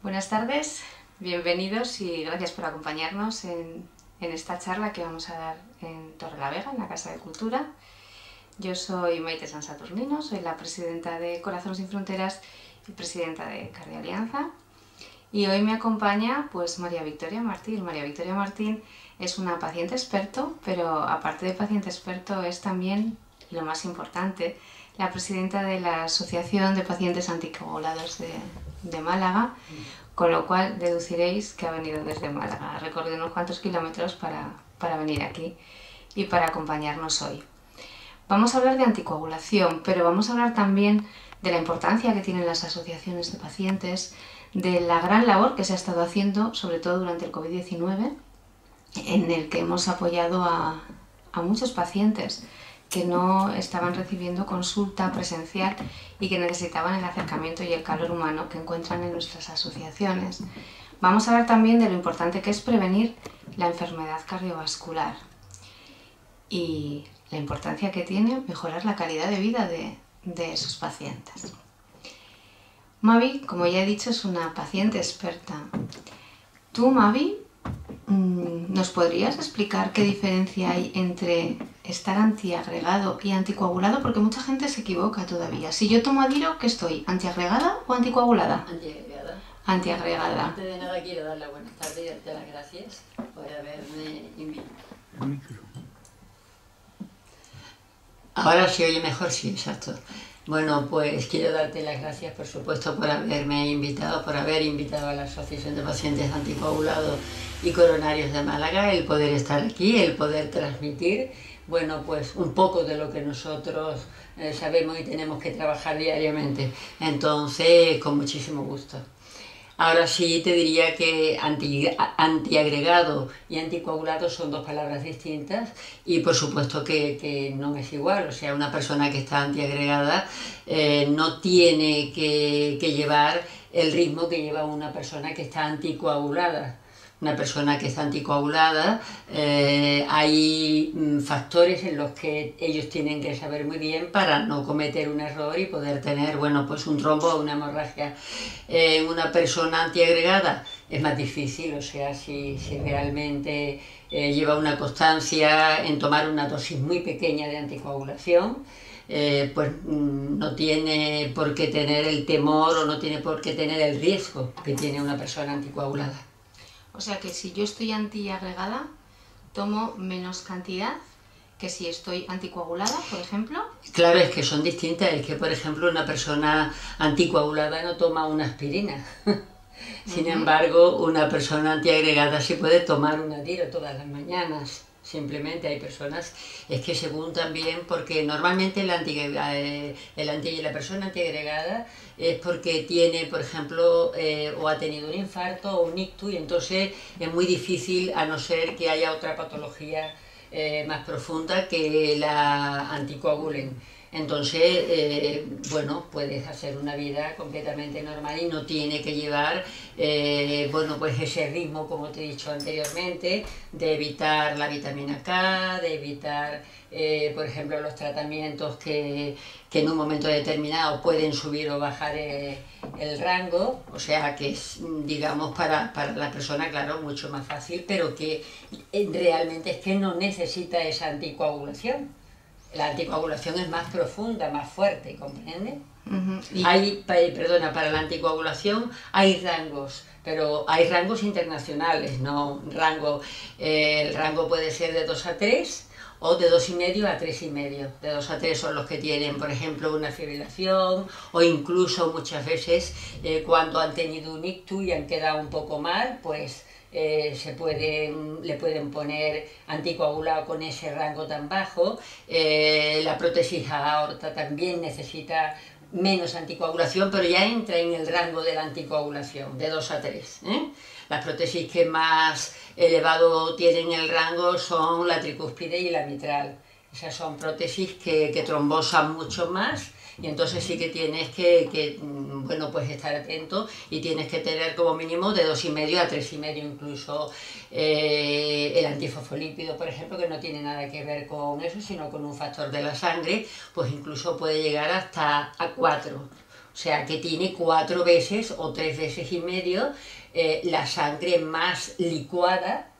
Buenas tardes, bienvenidos y gracias por acompañarnos en esta charla que vamos a dar en Torrelavega, en la Casa de Cultura. Yo soy Maite San Saturnino, soy la presidenta de Corazón Sin Fronteras y presidenta de Cardialianza. Y hoy me acompaña pues María Victoria Martín. María Victoria Martín es una paciente experto, pero aparte de paciente experto es también, lo más importante, la presidenta de la Asociación de Pacientes Anticoagulados de Málaga, con lo cual deduciréis que ha venido desde Málaga, ha recorrido unos cuantos kilómetros para venir aquí y para acompañarnos hoy. Vamos a hablar de anticoagulación, pero vamos a hablar también de la importancia que tienen las asociaciones de pacientes, de la gran labor que se ha estado haciendo, sobre todo durante el COVID-19, en el que hemos apoyado a muchos pacientes que no estaban recibiendo consulta presencial y que necesitaban el acercamiento y el calor humano que encuentran en nuestras asociaciones. Vamos a hablar también de lo importante que es prevenir la enfermedad cardiovascular y la importancia que tiene mejorar la calidad de vida de esos pacientes. Mavi, como ya he dicho, es una paciente experta. Tú, Mavi, ¿nos podrías explicar qué diferencia hay entre estar antiagregado y anticoagulado? Porque mucha gente se equivoca todavía. Si yo tomo Adiro, ¿qué estoy? ¿Antiagregada o anticoagulada? Antiagregada. Antiagregada. Antes de nada quiero dar las buenas tardes y darte las gracias por haberme invitado. Ahora se oye mejor, sí, exacto. Bueno, pues quiero darte las gracias, por supuesto, por haberme invitado, por haber invitado a la Asociación de Pacientes Anticoagulados y Coronarios de Málaga, el poder estar aquí, el poder transmitir, bueno, pues un poco de lo que nosotros sabemos y tenemos que trabajar diariamente. Entonces, con muchísimo gusto. Ahora sí te diría que antiagregado y anticoagulado son dos palabras distintas y por supuesto que no es igual. O sea, una persona que está antiagregada no tiene que llevar el ritmo que lleva una persona que está anticoagulada. Una persona que está anticoagulada, hay factores en los que ellos tienen que saber muy bien para no cometer un error y poder tener, bueno, pues un trombo o una hemorragia. Una persona antiagregada es más difícil, o sea, si realmente lleva una constancia en tomar una dosis muy pequeña de anticoagulación, pues no tiene por qué tener el temor o no tiene por qué tener el riesgo que tiene una persona anticoagulada. O sea que si yo estoy antiagregada, tomo menos cantidad que si estoy anticoagulada, por ejemplo. Claro, es que son distintas. Es que, por ejemplo, una persona anticoagulada no toma una aspirina. Sin embargo, una persona antiagregada sí puede tomar un Adiro todas las mañanas. Simplemente hay personas, es que según también, porque normalmente la persona antiagregada es porque tiene, por ejemplo, o ha tenido un infarto o un ictus, y entonces es muy difícil, a no ser que haya otra patología más profunda, que la anticoagulen. Entonces, bueno, puedes hacer una vida completamente normal y no tiene que llevar, bueno, pues ese ritmo, como te he dicho anteriormente, de evitar la vitamina K, de evitar, por ejemplo, los tratamientos que en un momento determinado pueden subir o bajar el rango, o sea que es, digamos, para la persona, claro, mucho más fácil, pero que realmente es que no necesita esa anticoagulación. La anticoagulación es más profunda, más fuerte, ¿comprende? Para la anticoagulación hay rangos, pero hay rangos internacionales, no rango. El rango puede ser de 2 a 3 o de 2,5 a 3,5. De 2 a 3 son los que tienen, por ejemplo, una fibrilación o incluso muchas veces cuando han tenido un ictus y han quedado un poco mal, pues le pueden poner anticoagulado con ese rango tan bajo. La prótesis aorta también necesita menos anticoagulación, pero ya entra en el rango de la anticoagulación, de 2 a 3. Las prótesis que más elevado tienen el rango son la tricúspide y la mitral. Esas son prótesis que trombosan mucho más. Y entonces sí que tienes que bueno, pues estar atento y tienes que tener como mínimo de 2,5 a 3,5 incluso. El antifosfolípido, por ejemplo, que no tiene nada que ver con eso, sino con un factor de la sangre, pues incluso puede llegar hasta a 4. O sea que tiene 4 veces o 3 veces y medio la sangre más licuada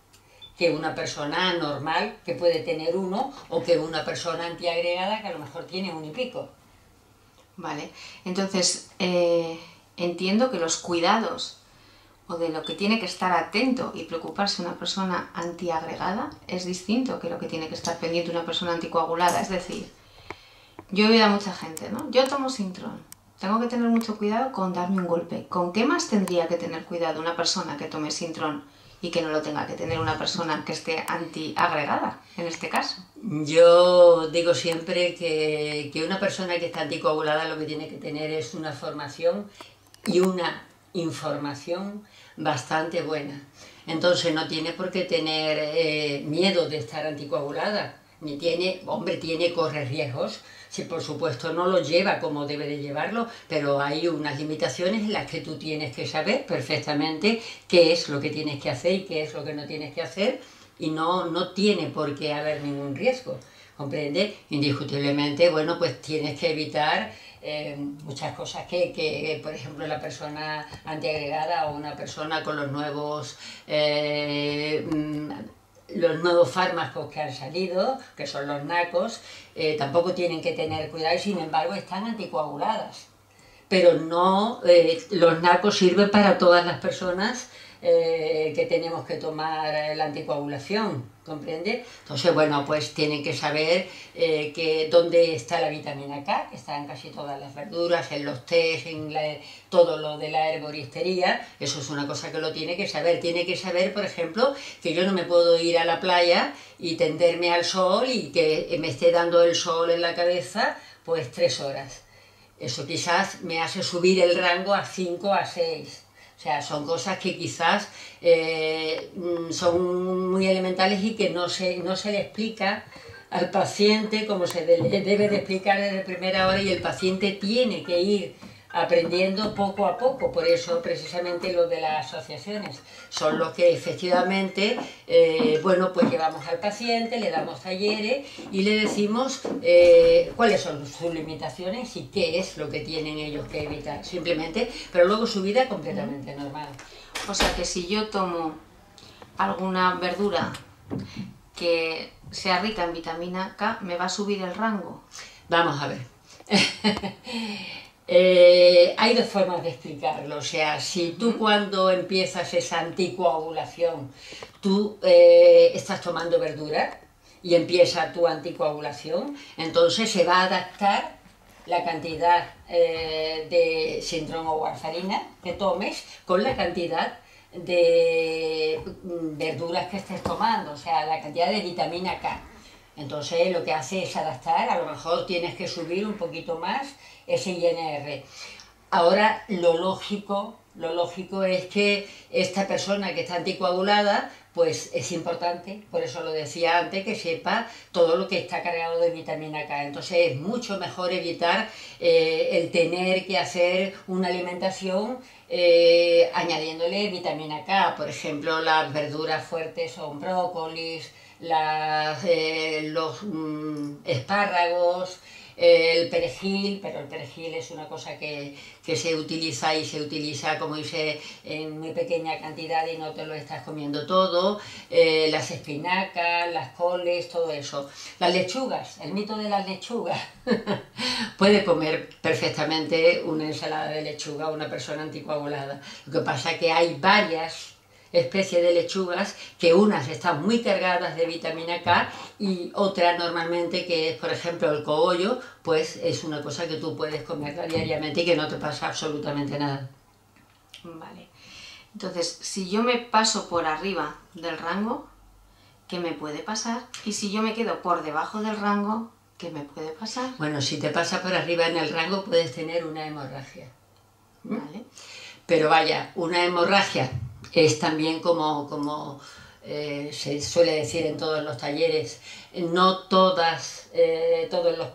que una persona normal, que puede tener 1, o que una persona antiagregada que a lo mejor tiene 1 y pico. Vale, entonces entiendo que los cuidados o de lo que tiene que estar atento y preocuparse una persona antiagregada es distinto que lo que tiene que estar pendiente una persona anticoagulada. Es decir, yo he oído a mucha gente, ¿no? Yo tomo Sintrom, tengo que tener mucho cuidado con darme un golpe. ¿Con qué más tendría que tener cuidado una persona que tome Sintrom y que no lo tenga que tener una persona que esté antiagregada, en este caso? Yo digo siempre que una persona que está anticoagulada lo que tiene que tener es una formación y una información bastante buena. Entonces no tiene por qué tener miedo de estar anticoagulada, ni tiene, hombre, corre riesgos, si por supuesto no lo lleva como debe de llevarlo, pero hay unas limitaciones en las que tú tienes que saber perfectamente qué es lo que tienes que hacer y qué es lo que no tienes que hacer, y no tiene por qué haber ningún riesgo, ¿comprende? Indiscutiblemente, bueno, pues tienes que evitar muchas cosas que, por ejemplo, la persona antiagregada o una persona con los nuevos fármacos que han salido, que son los NACos, tampoco tienen que tener cuidado y sin embargo están anticoaguladas. Pero no, los NACos sirven para todas las personas que tenemos que tomar la anticoagulación, ¿comprende? Entonces, bueno, pues tienen que saber dónde está la vitamina K, que está en casi todas las verduras, en los tés, todo lo de la herboristería. Eso es una cosa que lo tiene que saber. Tiene que saber, por ejemplo, que yo no me puedo ir a la playa y tenderme al sol y que me esté dando el sol en la cabeza pues 3 horas. Eso quizás me hace subir el rango a 5, a 6. O sea, son cosas que quizás son muy elementales y que no se le explica al paciente como se debe de explicar desde primera hora, y el paciente tiene que ir aprendiendo poco a poco. Por eso precisamente lo de las asociaciones son los que efectivamente, bueno, pues llevamos al paciente, le damos talleres y le decimos cuáles son sus limitaciones y qué es lo que tienen ellos que evitar, simplemente, pero luego su vida es completamente normal. O sea que si yo tomo alguna verdura que sea rica en vitamina K, ¿me va a subir el rango? Vamos a ver. Hay 2 formas de explicarlo. O sea, si tú cuando empiezas esa anticoagulación, tú estás tomando verdura y empieza tu anticoagulación, entonces se va a adaptar la cantidad de Sintrom o warfarina que tomes con la cantidad de verduras que estés tomando, o sea, la cantidad de vitamina K. Entonces lo que hace es adaptar, a lo mejor tienes que subir un poquito más ese INR. Ahora lo lógico es que esta persona que está anticoagulada, pues es importante, por eso lo decía antes, que sepa todo lo que está cargado de vitamina K. Entonces es mucho mejor evitar el tener que hacer una alimentación añadiéndole vitamina K. Por ejemplo, las verduras fuertes son brócolis, los espárragos, el perejil, pero el perejil es una cosa que se utiliza, como dice, en muy pequeña cantidad y no te lo estás comiendo todo. Las espinacas, las coles, todo eso. Las lechugas, el mito de las lechugas. Puede comer perfectamente una ensalada de lechuga una persona anticoagulada. Lo que pasa es que hay varias especies de lechugas, que unas están muy cargadas de vitamina K y otra normalmente, que es por ejemplo el cogollo, pues es una cosa que tú puedes comerla diariamente y que no te pasa absolutamente nada. Vale, entonces si yo me paso por arriba del rango, ¿qué me puede pasar? Y si yo me quedo por debajo del rango, ¿qué me puede pasar? Bueno, si te pasa por arriba en el rango puedes tener una hemorragia. Vale. Pero vaya, una hemorragia es también como se suele decir en todos los talleres, no todos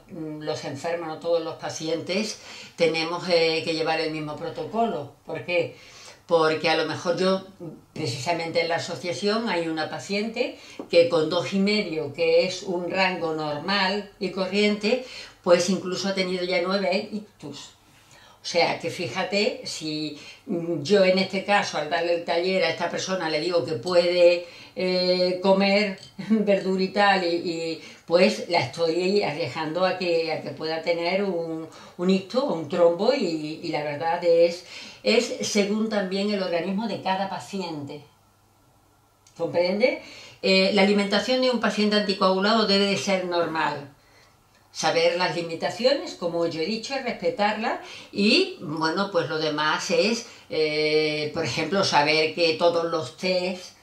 los enfermos, no todos los pacientes tenemos que llevar el mismo protocolo. ¿Por qué? Porque a lo mejor yo, precisamente en la asociación, hay una paciente que con 2,5, que es un rango normal y corriente, pues incluso ha tenido ya 9 ictus. O sea, que fíjate, si yo en este caso al darle el taller a esta persona le digo que puede comer verdura y tal, pues la estoy arriesgando a que pueda tener un ictus, un trombo, y la verdad es según también el organismo de cada paciente. ¿Comprende? La alimentación de un paciente anticoagulado debe de ser normal. Saber las limitaciones, como yo he dicho, es respetarlas, y bueno, pues lo demás es, por ejemplo, saber que todos los tés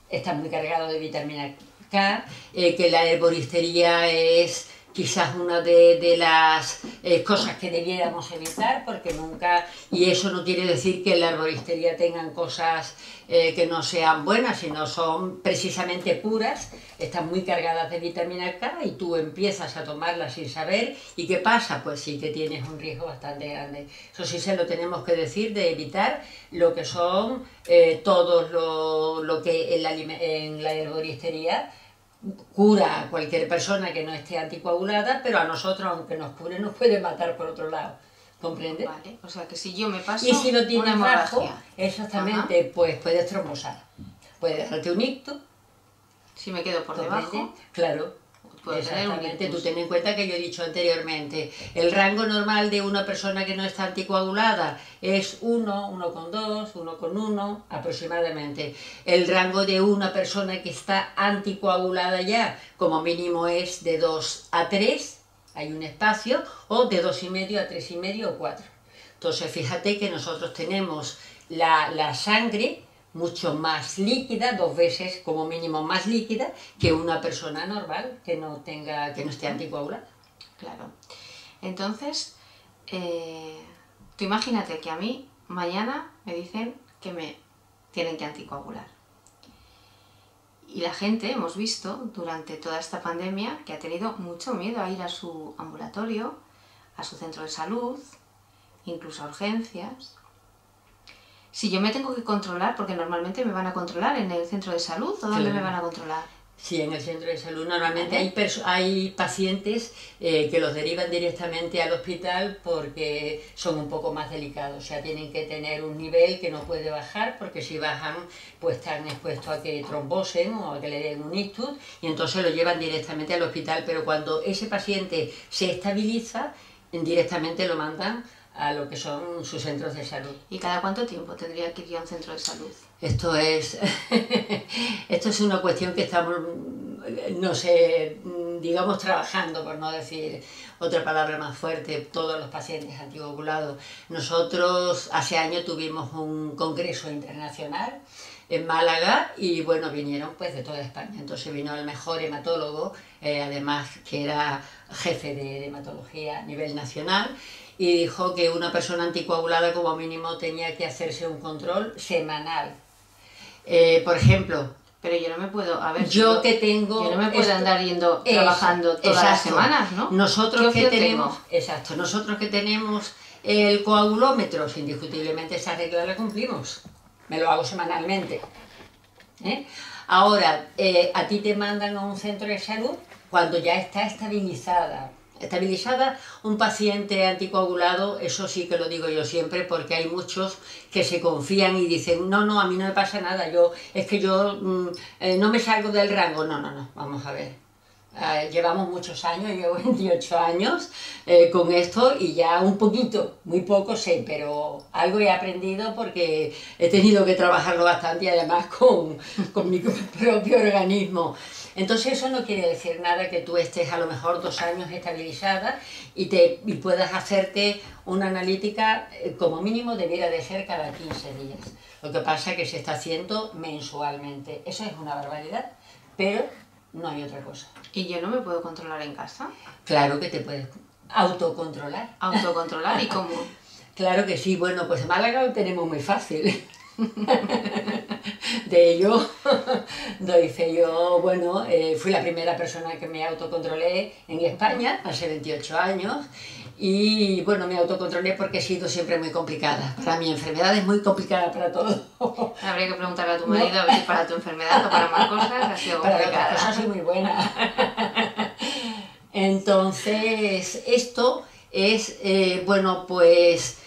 están muy cargados de vitamina K, que la herboristería es quizás una de las cosas que debiéramos evitar, porque nunca, y eso no quiere decir que en la herboristería tengan cosas que no sean buenas, sino son precisamente puras, están muy cargadas de vitamina K y tú empiezas a tomarlas sin saber, ¿y qué pasa? Pues sí que tienes un riesgo bastante grande. Eso sí se lo tenemos que decir, de evitar lo que son lo que en la herboristería cura a cualquier persona que no esté anticoagulada, pero a nosotros, aunque nos cure, nos puede matar por otro lado. ¿Comprende? Vale, o sea que si yo me paso y si lo tienes una bajo, hemorragia, exactamente, ajá, pues puedes trombosar. Puedes darte un ictus. si me quedo por ¿comprende? debajo, Claro. puedo tener un Exactamente, tú ictus. ten en cuenta que yo he dicho anteriormente, el rango normal de una persona que no está anticoagulada es 1, 1,2, 1,1 aproximadamente. El rango de una persona que está anticoagulada ya, como mínimo, es de 2 a 3, hay un espacio, o de 2,5 a 3,5 o 4. Entonces fíjate que nosotros tenemos la sangre mucho más líquida, 2 veces como mínimo más líquida que una persona normal que no esté anticoagulada. Claro. Entonces, tú imagínate que a mí mañana me dicen que me tienen que anticoagular. Y la gente, hemos visto durante toda esta pandemia, que ha tenido mucho miedo a ir a su ambulatorio, a su centro de salud, incluso a urgencias. Si yo me tengo que controlar, porque normalmente me van a controlar en el centro de salud, ¿o dónde me van a controlar? Sí, en el centro de salud. Normalmente hay pacientes que los derivan directamente al hospital porque son un poco más delicados, o sea, tienen que tener un nivel que no puede bajar, porque si bajan pues están expuestos a que trombosen o a que le den un ictus, y entonces lo llevan directamente al hospital, pero cuando ese paciente se estabiliza, directamente lo mandan a lo que son sus centros de salud. ¿Y cada cuánto tiempo tendría que ir a un centro de salud? Esto es una cuestión que estamos, no sé, digamos, trabajando, por no decir otra palabra más fuerte, todos los pacientes anticoagulados. Nosotros hace años tuvimos un congreso internacional en Málaga y bueno, vinieron pues de toda España. Entonces vino el mejor hematólogo, además que era jefe de hematología a nivel nacional, y dijo que una persona anticoagulada como mínimo tenía que hacerse un control semanal. Por ejemplo, pero yo no me puedo, a ver, yo que tengo, yo no me puedo andar yendo trabajando todas las semanas, ¿no? Nosotros que tenemos, exacto, nosotros que tenemos el coagulómetro, indiscutiblemente esa regla la cumplimos. Me lo hago semanalmente. Ahora, a ti te mandan a un centro de salud cuando ya está estabilizada un paciente anticoagulado. Eso sí que lo digo yo siempre, porque hay muchos que se confían y dicen, no, a mí no me pasa nada, es que yo no me salgo del rango. No, vamos a ver. Llevamos muchos años, llevo 28 años con esto, y ya un poquito, muy poco sé, pero algo he aprendido porque he tenido que trabajarlo bastante, y además con mi propio organismo. Entonces eso no quiere decir nada que tú estés a lo mejor 2 años estabilizada y puedas hacerte una analítica, como mínimo debiera de ser cada 15 días. Lo que pasa es que se está haciendo mensualmente. Eso es una barbaridad, pero no hay otra cosa. ¿Y yo no me puedo controlar en casa? Claro que te puedes autocontrolar. ¿Autocontrolar? ¿Y cómo? Claro que sí. Bueno, pues en Málaga lo tenemos muy fácil. De ello doy fe. Yo, bueno, fui la primera persona que me autocontrolé en España hace 28 años, y bueno, me autocontrolé porque he sido siempre muy complicada. Para mi enfermedad es muy complicada para todo. Habría que preguntarle a tu marido a ver si para tu enfermedad o para más cosas ha sido complicada. Para otras cosas soy muy buena. Entonces, esto es, bueno, pues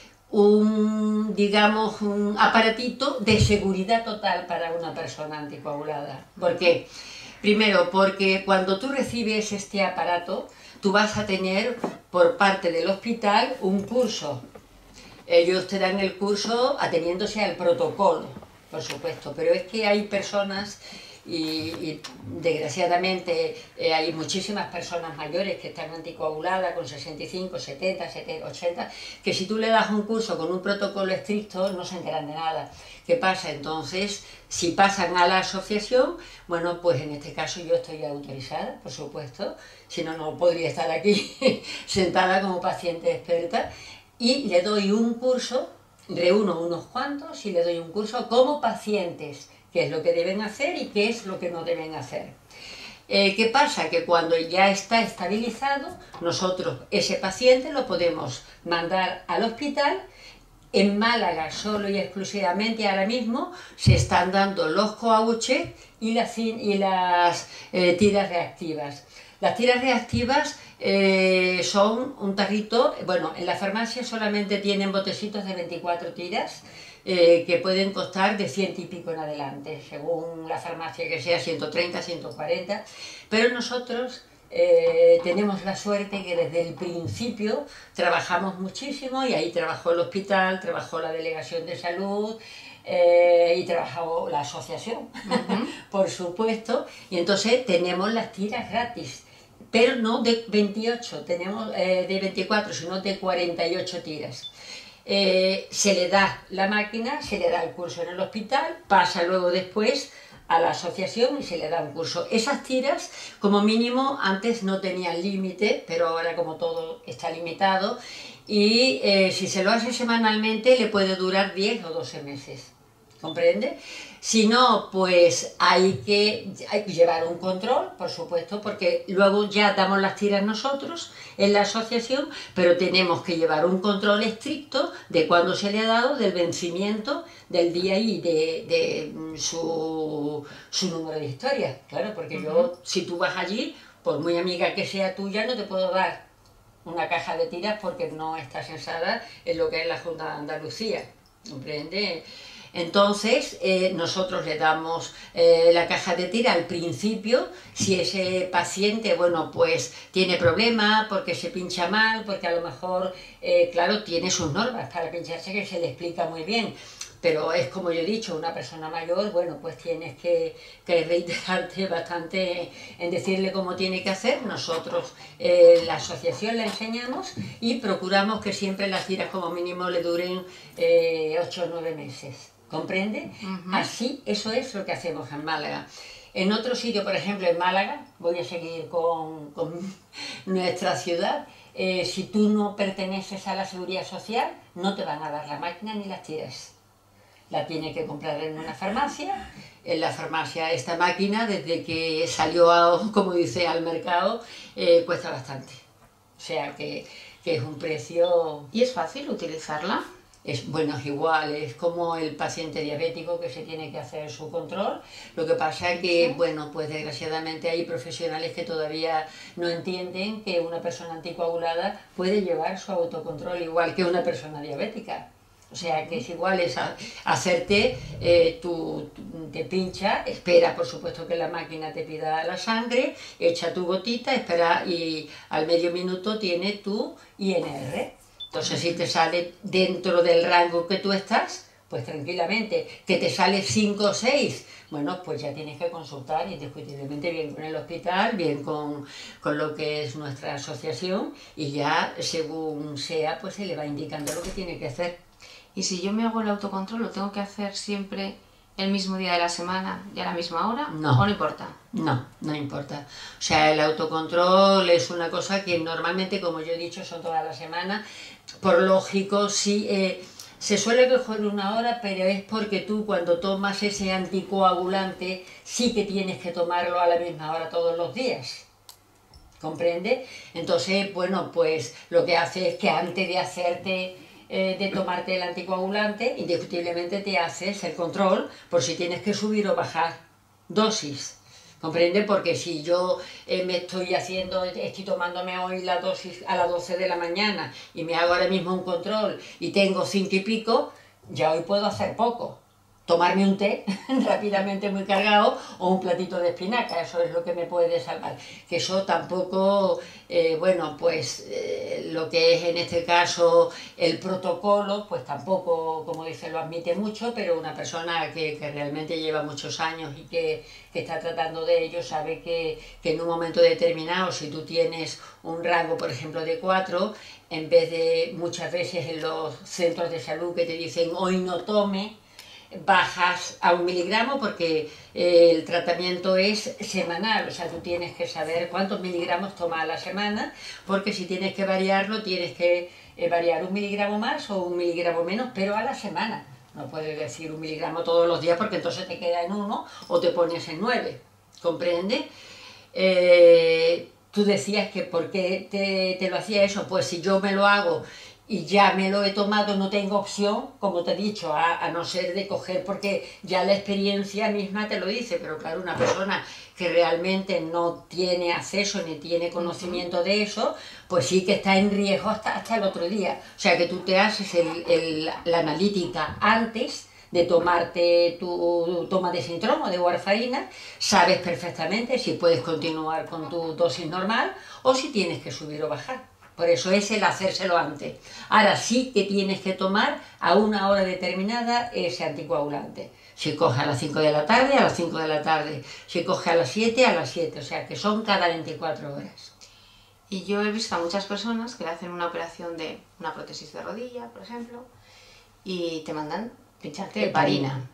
digamos, un aparatito de seguridad total para una persona anticoagulada. ¿Por qué? Primero, porque cuando tú recibes este aparato, tú vas a tener por parte del hospital un curso. Ellos te dan el curso ateniéndose al protocolo, por supuesto, pero es que hay personas y desgraciadamente hay muchísimas personas mayores que están anticoaguladas con 65, 70, 80, que si tú le das un curso con un protocolo estricto no se enteran de nada. ¿Qué pasa? Entonces, si pasan a la asociación, bueno, pues en este caso yo estoy autorizada, por supuesto, si no, no podría estar aquí sentada como paciente experta, y le doy un curso, reúno unos cuantos y le doy un curso como pacientes, qué es lo que deben hacer y qué es lo que no deben hacer. ¿Qué pasa? Que cuando ya está estabilizado, nosotros ese paciente lo podemos mandar al hospital. En Málaga solo y exclusivamente ahora mismo se están dando los coaguches y las tiras reactivas. Las tiras reactivas son un tarrito, bueno, en la farmacia solamente tienen botecitos de 24 tiras que pueden costar de 100 y pico en adelante, según la farmacia que sea, 130, 140, pero nosotros tenemos la suerte que desde el principio trabajamos muchísimo y ahí trabajó el hospital, trabajó la delegación de salud y trabajó la asociación, por supuesto, y entonces tenemos las tiras gratis, pero no de 28, tenemos de 24, sino de 48 tiras. Se le da la máquina, se le da el curso en el hospital, pasa luego después a la asociación y se le da un curso. Esas tiras, como mínimo, antes no tenían límite, pero ahora como todo está limitado, y si se lo hace semanalmente le puede durar 10 o 12 meses. ¿Comprende? Si no, pues hay que llevar un control, por supuesto, porque luego ya damos las tiras nosotros en la asociación, pero tenemos que llevar un control estricto de cuándo se le ha dado, del vencimiento, del día y de su número de historia. Claro, porque yo, si tú vas allí, por muy amiga que sea tuya, no te puedo dar una caja de tiras porque no está censada en lo que es la Junta de Andalucía. ¿Comprende? Entonces, nosotros le damos la caja de tira al principio, si ese paciente, bueno, pues tiene problemas porque se pincha mal, porque a lo mejor, claro, tiene sus normas para pincharse que se le explica muy bien, pero es como yo he dicho, una persona mayor, bueno, pues tienes que reiterarte bastante en decirle cómo tiene que hacer. Nosotros, la asociación la enseñamos y procuramos que siempre las tiras como mínimo le duren 8 o 9 meses. ¿Comprende? Así, eso es lo que hacemos en Málaga. En otro sitio, por ejemplo, en Málaga, voy a seguir con nuestra ciudad, si tú no perteneces a la Seguridad Social, no te van a dar la máquina ni las tiras. La tienes que comprar en una farmacia. En la farmacia esta máquina, desde que salió, como dice, al mercado, cuesta bastante. O sea que es un precio... ¿Y es fácil utilizarla? Bueno, es igual, es como el paciente diabético que se tiene que hacer su control. Lo que pasa es que, bueno, pues desgraciadamente hay profesionales que todavía no entienden que una persona anticoagulada puede llevar su autocontrol igual que una persona diabética. O sea, que es igual, es hacerte, tú te pincha, espera por supuesto que la máquina te pida la sangre, echa tu gotita, espera y al medio minuto tiene tu INR. Entonces, si te sale dentro del rango que tú estás, pues tranquilamente. Que te sale 5 o 6, bueno, pues ya tienes que consultar indiscutiblemente bien con el hospital, bien con lo que es nuestra asociación, y ya según sea, pues se le va indicando lo que tiene que hacer. Y si yo me hago el autocontrol, ¿lo tengo que hacer siempre el mismo día de la semana y a la misma hora? No. ¿O no importa? No, no importa. O sea, el autocontrol es una cosa que normalmente, como yo he dicho, son todas las semanas. Por lógico, sí, se suele coger una hora, pero es porque tú cuando tomas ese anticoagulante sí que tienes que tomarlo a la misma hora todos los días. ¿Comprende? Entonces, bueno, pues lo que hace es que antes de hacerte... de tomarte el anticoagulante, indiscutiblemente te haces el control por si tienes que subir o bajar dosis. ¿Comprende? Porque si yo estoy tomándome hoy la dosis a las 12 de la mañana y me hago ahora mismo un control y tengo 5 y pico, ya hoy puedo hacer poco. Tomarme un té rápidamente muy cargado o un platito de espinaca, eso es lo que me puede salvar. Que eso tampoco, bueno, pues lo que es en este caso el protocolo, pues tampoco, como dice, lo admite mucho, pero una persona que realmente lleva muchos años y que está tratando de ello sabe que en un momento determinado, si tú tienes un rango, por ejemplo, de 4, en vez de muchas veces en los centros de salud que te dicen hoy no tome, bajas a 1 miligramo porque el tratamiento es semanal, o sea, tú tienes que saber cuántos miligramos tomas a la semana, porque si tienes que variarlo, tienes que variar 1 miligramo más o 1 miligramo menos, pero a la semana. No puedes decir 1 miligramo todos los días porque entonces te queda en 1 o te pones en 9, ¿comprende? Tú decías que por qué te lo hacía eso, pues si yo me lo hago y ya me lo he tomado, no tengo opción, como te he dicho, a no ser de coger, porque ya la experiencia misma te lo dice, pero claro, una persona que realmente no tiene acceso ni tiene conocimiento de eso, pues sí que está en riesgo hasta el otro día. O sea, que tú te haces la analítica antes de tomarte tu toma de Sintrom o de warfarina, sabes perfectamente si puedes continuar con tu dosis normal o si tienes que subir o bajar. Por eso es el hacérselo antes. Ahora sí que tienes que tomar a una hora determinada ese anticoagulante. Si coge a las 5 de la tarde, a las 5 de la tarde. Si coge a las 7, a las 7. O sea que son cada 24 horas. Y yo he visto a muchas personas que le hacen una operación de una prótesis de rodilla, por ejemplo, y te mandan pincharte heparina.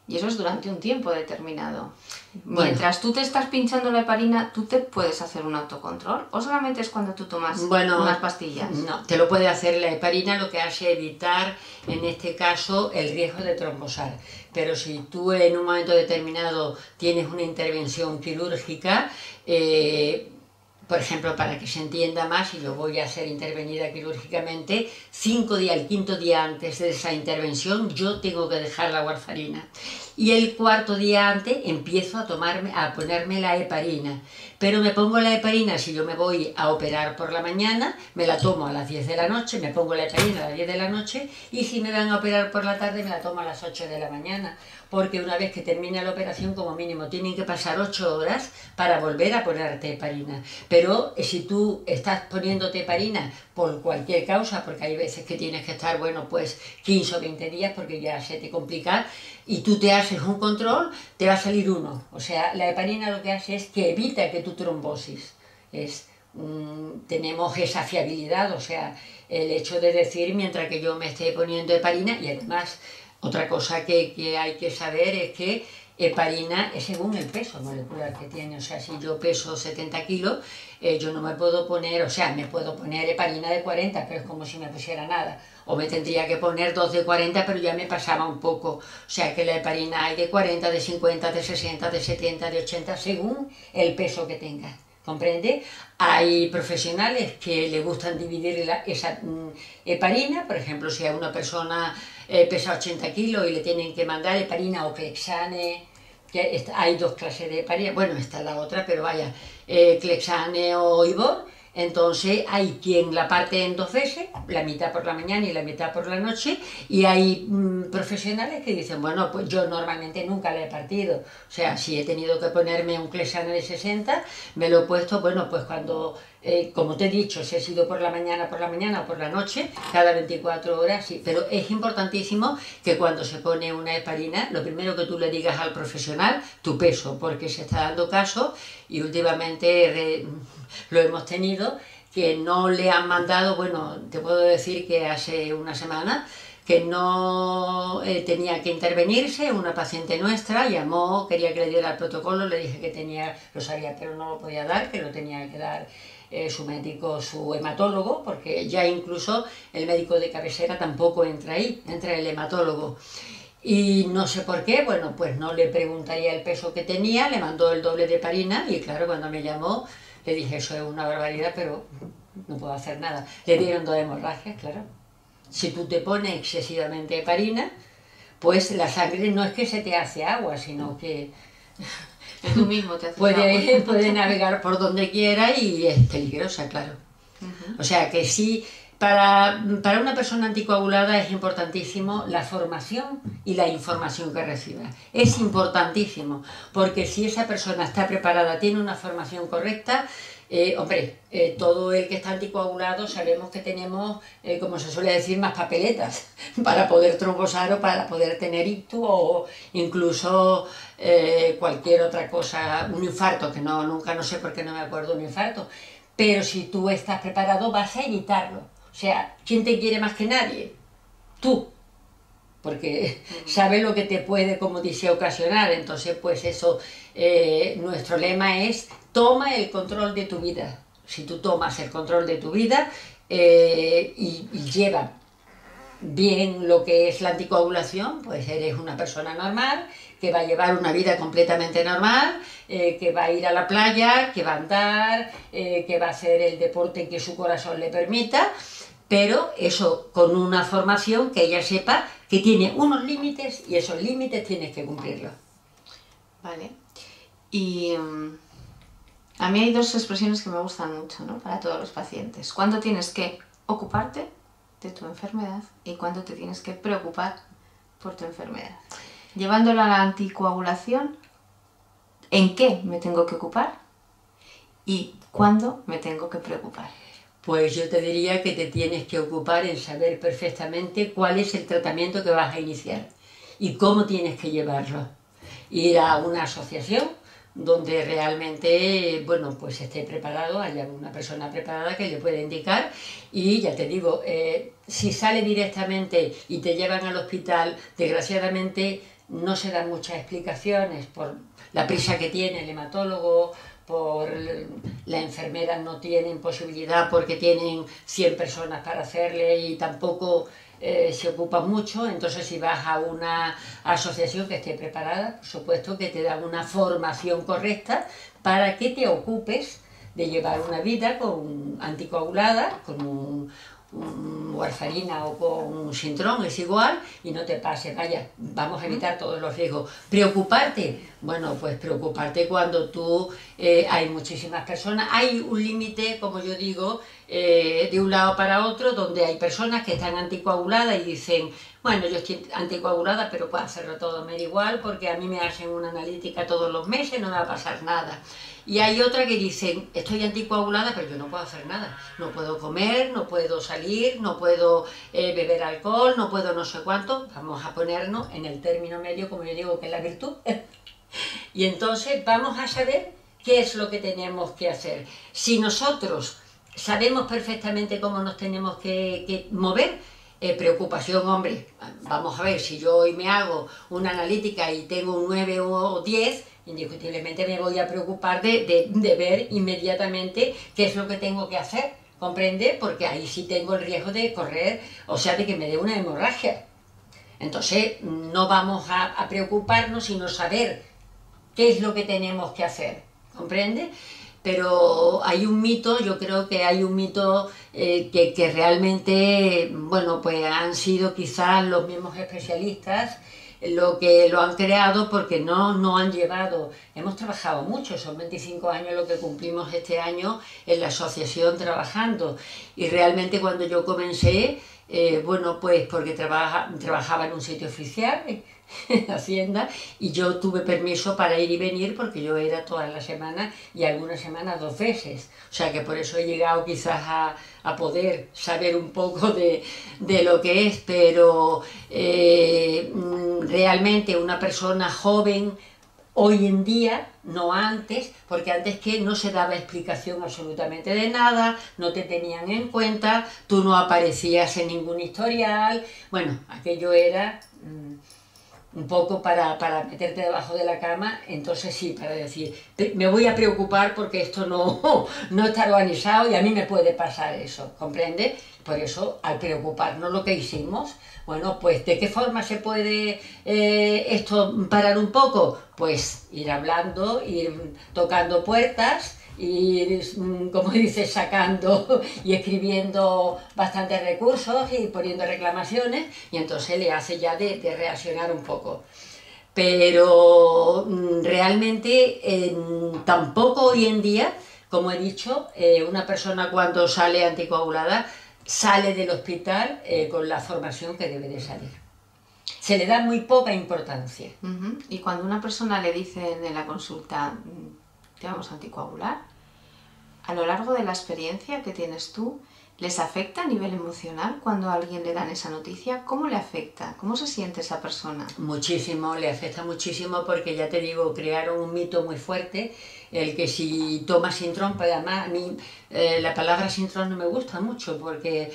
Y eso es durante un tiempo determinado. Bueno, mientras tú te estás pinchando la heparina, ¿tú te puedes hacer un autocontrol? ¿O solamente es cuando tú tomas unas pastillas? No, te lo puede hacer la heparina, lo que hace evitar, en este caso, el riesgo de trombosar. Pero si tú en un momento determinado tienes una intervención quirúrgica, por ejemplo, para que se entienda más, y yo voy a ser intervenida quirúrgicamente, 5 días, el 5.º día antes de esa intervención, yo tengo que dejar la warfarina. Y el 4.º día antes empiezo a ponerme la heparina. Pero me pongo la heparina si yo me voy a operar por la mañana, me la tomo a las 10 de la noche, me pongo la heparina a las 10 de la noche, y si me van a operar por la tarde, me la tomo a las 8 de la mañana. Porque una vez que termina la operación, como mínimo, tienen que pasar 8 horas para volver a ponerte heparina. Pero si tú estás poniéndote heparina por cualquier causa, porque hay veces que tienes que estar, bueno, pues 15 o 20 días porque ya se te complica, y tú te haces un control, te va a salir 1. O sea, la heparina lo que hace es que evita que tu trombosis. Tenemos esa fiabilidad, o sea, el hecho de decir, mientras que yo me esté poniendo heparina, y además, otra cosa que hay que saber es que heparina es según el peso molecular que tiene. O sea, si yo peso 70 kilos, yo no me puedo poner, o sea, me puedo poner heparina de 40, pero es como si me pusiera nada. O me tendría que poner 2 de 40, pero ya me pasaba un poco. O sea, que la heparina hay de 40, de 50, de 60, de 70, de 80, según el peso que tengas. ¿Comprende? Hay profesionales que le gustan dividir esa heparina, por ejemplo, si a una persona pesa 80 kilos y le tienen que mandar heparina o Clexane, que hay 2 clases de heparina, bueno, esta es la otra, pero vaya, Clexane o Ivor. Entonces hay quien la parte en 2 veces, la mitad por la mañana y la mitad por la noche, y hay profesionales que dicen, bueno, pues yo normalmente nunca la he partido. O sea, si he tenido que ponerme un Clexane de 60, me lo he puesto, bueno, pues cuando, como te he dicho, si he sido por la mañana o por la noche, cada 24 horas, sí. Pero es importantísimo que cuando se pone una heparina, lo primero que tú le digas al profesional, tu peso, porque se está dando caso, y últimamente lo hemos tenido, que no le han mandado, bueno, te puedo decir que hace una semana que no tenía que intervenirse, una paciente nuestra llamó, quería que le diera el protocolo, le dije que tenía, lo sabía pero no lo podía dar, que lo tenía que dar su médico, su hematólogo, porque ya incluso el médico de cabecera tampoco entra ahí, entra el hematólogo. Y no sé por qué, bueno, pues no le preguntaría el peso que tenía, le mandó el doble de heparina, y claro, cuando me llamó, le dije, eso es una barbaridad, pero no puedo hacer nada. Le dieron 2 hemorragias, claro. Si tú te pones excesivamente heparina, pues la sangre no es que se te hace agua, sino que Tú mismo te haces puede navegar por donde quiera y es peligrosa, claro. O sea que sí, para una persona anticoagulada es importantísimo la formación y la información que reciba. Es importantísimo, porque si esa persona está preparada, tiene una formación correcta, todo el que está anticoagulado sabemos que tenemos, como se suele decir, más papeletas para poder trombosar o para poder tener ictus o incluso cualquier otra cosa, un infarto, que nunca no sé por qué no me acuerdo de un infarto, pero si tú estás preparado vas a evitarlo. O sea, ¿quién te quiere más que nadie? Tú, porque sabe lo que te puede, como dice, ocasionar. Entonces, pues eso, nuestro lema es: toma el control de tu vida. Si tú tomas el control de tu vida y lleva bien lo que es la anticoagulación, pues eres una persona normal, que va a llevar una vida completamente normal, que va a ir a la playa, que va a andar, que va a hacer el deporte que su corazón le permita, pero eso con una formación que ella sepa que tiene unos límites y esos límites tienes que cumplirlos. Vale. Y a mí hay dos expresiones que me gustan mucho, ¿no?, para todos los pacientes. ¿Cuándo tienes que ocuparte de tu enfermedad y cuándo te tienes que preocupar por tu enfermedad? Llevándola a la anticoagulación, ¿en qué me tengo que ocupar y cuándo me tengo que preocupar? Pues yo te diría que te tienes que ocupar en saber perfectamente cuál es el tratamiento que vas a iniciar y cómo tienes que llevarlo. Ir a una asociación donde realmente, bueno, pues esté preparado, haya una persona preparada que le pueda indicar, y ya te digo, si sale directamente y te llevan al hospital, desgraciadamente no se dan muchas explicaciones por la prisa que tiene el hematólogo, por la enfermera no tienen posibilidad porque tienen 100 personas para hacerle y tampoco se ocupa mucho. Entonces, si vas a una asociación que esté preparada, por supuesto que te dan una formación correcta para que te ocupes de llevar una vida anticoagulada, con warfarina o con un sintrón, es igual, y no te pase. Vaya, vamos a evitar todos los riesgos. ¿Preocuparte? Bueno, pues preocuparte cuando hay muchísimas personas, hay un límite, como yo digo, de un lado para otro, donde hay personas que están anticoaguladas y dicen: bueno, yo estoy anticoagulada, pero puedo hacerlo todo, me da igual, porque a mí me hacen una analítica todos los meses, no me va a pasar nada. Y hay otra que dicen: estoy anticoagulada, pero yo no puedo hacer nada. No puedo comer, no puedo salir, no puedo beber alcohol, no puedo no sé cuánto. Vamos a ponernos en el término medio, como yo digo, que es la virtud. Y entonces vamos a saber qué es lo que tenemos que hacer. Si nosotros sabemos perfectamente cómo nos tenemos que mover, preocupación, hombre, vamos a ver, si yo hoy me hago una analítica y tengo un 9 o 10, indiscutiblemente me voy a preocupar de ver inmediatamente qué es lo que tengo que hacer, ¿comprende? Porque ahí sí tengo el riesgo de correr, o sea, de que me dé una hemorragia. Entonces, no vamos a preocuparnos, sino saber qué es lo que tenemos que hacer, ¿comprende? Pero hay un mito, yo creo que hay un mito que realmente, bueno, pues han sido quizás los mismos especialistas lo que lo han creado, porque no han llevado. Hemos trabajado mucho, son 25 años lo que cumplimos este año en la asociación trabajando, y realmente cuando yo comencé, bueno, pues porque trabajaba en un sitio oficial, en Hacienda, y yo tuve permiso para ir y venir porque yo era todas las semanas y algunas semanas 2 veces. O sea que por eso he llegado quizás a poder saber un poco de lo que es, pero realmente una persona joven hoy en día, no antes, porque antes que no se daba explicación absolutamente de nada, no te tenían en cuenta, tú no aparecías en ningún historial. Bueno, aquello era un poco para meterte debajo de la cama. Entonces sí, para decir, me voy a preocupar porque esto no está organizado y a mí me puede pasar eso, ¿comprende? Por eso, al preocuparnos, lo que hicimos, bueno, pues ¿de qué forma se puede esto parar un poco? Pues ir hablando, ir tocando puertas, ir, como dices, sacando y escribiendo bastantes recursos y poniendo reclamaciones, y entonces le hace ya de reaccionar un poco. pero realmente tampoco hoy en día, como he dicho, una persona cuando sale anticoagulada sale del hospital con la formación que debe de salir. Se le da muy poca importancia. Y cuando a una persona le dicen en la consulta, te vamos a anticoagular, a lo largo de la experiencia que tienes tú, ¿les afecta a nivel emocional cuando a alguien le dan esa noticia? ¿Cómo le afecta? ¿Cómo se siente esa persona? Muchísimo, le afecta muchísimo porque ya te digo, crearon un mito muy fuerte, el que si tomas Sintrón, pues además a mí la palabra Sintrón no me gusta mucho porque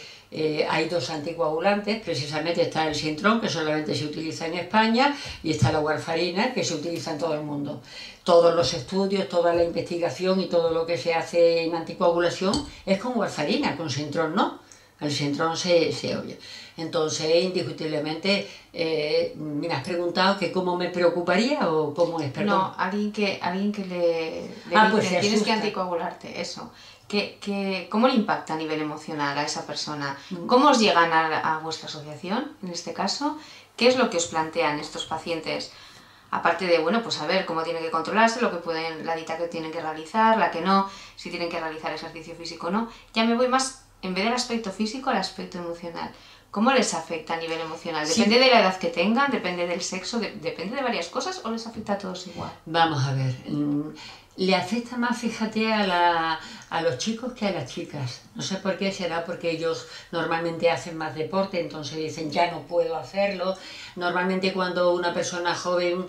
hay dos anticoagulantes, precisamente está el Sintrón, que solamente se utiliza en España, y está la warfarina, que se utiliza en todo el mundo. Todos los estudios, toda la investigación y todo lo que se hace en anticoagulación es con warfarina, con Sintrón no. El Sintrón se oye. Entonces, indiscutiblemente, me has preguntado que cómo me preocuparía o cómo es, perdón. No, alguien que le pues dicen, tienes que anticoagularte, eso. ¿Cómo le impacta a nivel emocional a esa persona? ¿Cómo os llegan a vuestra asociación, en este caso? ¿Qué es lo que os plantean estos pacientes? Aparte de, bueno, pues saber cómo tienen que controlarse, la dieta que tienen que realizar, la que no, si tienen que realizar ejercicio físico o no. Ya me voy más, en vez del aspecto físico, al aspecto emocional. ¿Cómo les afecta a nivel emocional? ¿Depende de la edad que tengan? ¿Depende del sexo? ¿Depende de varias cosas o les afecta a todos igual? Vamos a ver. Le afecta más, fíjate, a los chicos que a las chicas. No sé por qué, será porque ellos normalmente hacen más deporte, entonces dicen ya no puedo hacerlo. Normalmente cuando una persona joven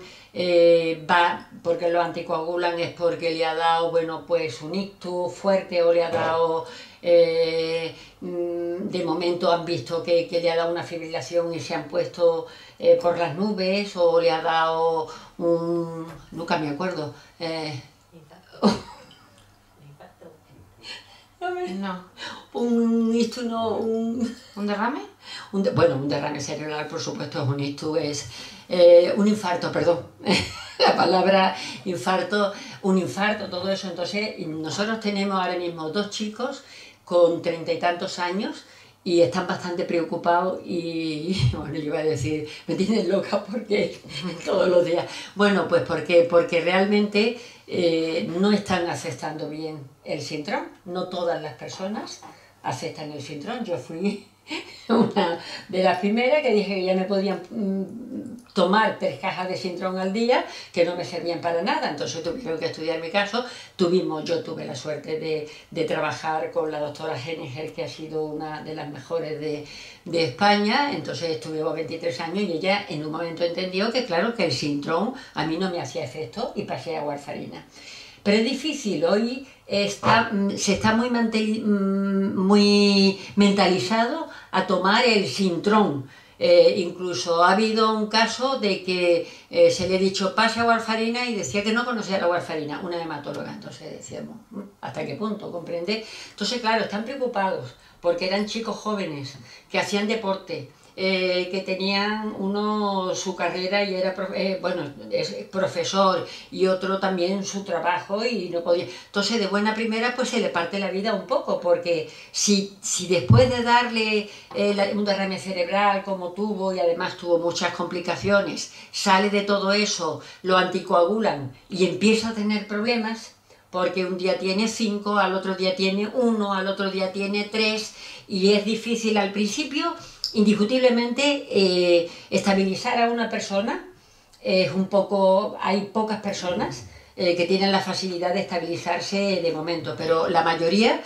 va porque lo anticoagulan es porque le ha dado, bueno, pues un ictus fuerte o le ha dado... de momento han visto que le ha dado una fibrilación y se han puesto por las nubes, o le ha dado un... nunca me acuerdo... No. Un ictus, no, ¿Un derrame? Bueno, un derrame cerebral, por supuesto, es un ictus, es un infarto, perdón. La palabra infarto, un infarto, todo eso. Entonces, nosotros tenemos ahora mismo dos chicos con 30 y tantos años y están bastante preocupados y, bueno, yo iba a decir, me tienen loca porque todos los días. Bueno, pues porque realmente no están aceptando bien el Sintrón. No todas las personas aceptan el Sintrón. Yo fui una de las primeras que dije que ya me podían tomar 3 cajas de Sintrón al día, que no me servían para nada, entonces tuvieron que estudiar mi caso. Yo tuve la suerte de trabajar con la doctora Henninger, que ha sido una de las mejores de España, entonces estuvimos 23 años y ella en un momento entendió que claro que el Sintrón a mí no me hacía efecto y pasé a warfarina. Pero es difícil, hoy se está muy mentalizado a tomar el Sintrón. Incluso ha habido un caso de que se le ha dicho pase a warfarina y decía que no conocía la warfarina, una hematóloga. Entonces decíamos, ¿hasta qué punto? ¿Comprende? Entonces, claro, están preocupados porque eran chicos jóvenes que hacían deporte, que tenían uno su carrera y era es profesor y otro también su trabajo y no podía. Entonces de buena primera pues se le parte la vida un poco, porque si después de darle un derrame cerebral como tuvo y además tuvo muchas complicaciones, sale de todo eso, lo anticoagulan y empieza a tener problemas, porque un día tiene 5, al otro día tiene 1, al otro día tiene 3 y es difícil al principio. Indiscutiblemente estabilizar a una persona es hay pocas personas que tienen la facilidad de estabilizarse de momento, pero la mayoría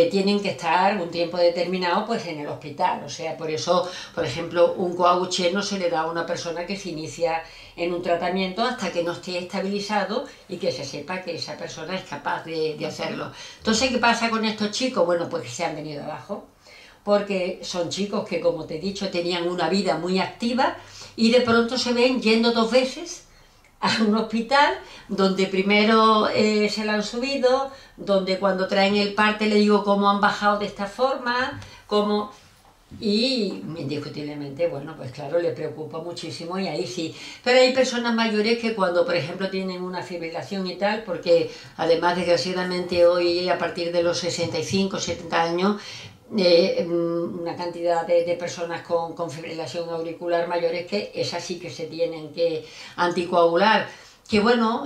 tienen que estar un tiempo determinado pues en el hospital. O sea, por eso, por ejemplo, un coaguche no se le da a una persona que se inicia en un tratamiento hasta que no esté estabilizado y que se sepa que esa persona es capaz de hacerlo. Entonces, ¿qué pasa con estos chicos? Bueno, pues que se han venido abajo, porque son chicos que, como te he dicho, tenían una vida muy activa y de pronto se ven yendo 2 veces a un hospital donde primero se la han subido, donde cuando traen el parte le digo cómo han bajado de esta forma, y indiscutiblemente, bueno, pues claro, le preocupa muchísimo y ahí sí. Pero hay personas mayores que cuando, por ejemplo, tienen una fibrilación y tal, porque además desgraciadamente hoy a partir de los 65, 70 años, una cantidad de personas con fibrilación auricular mayores que esas sí que se tienen que anticoagular, que bueno,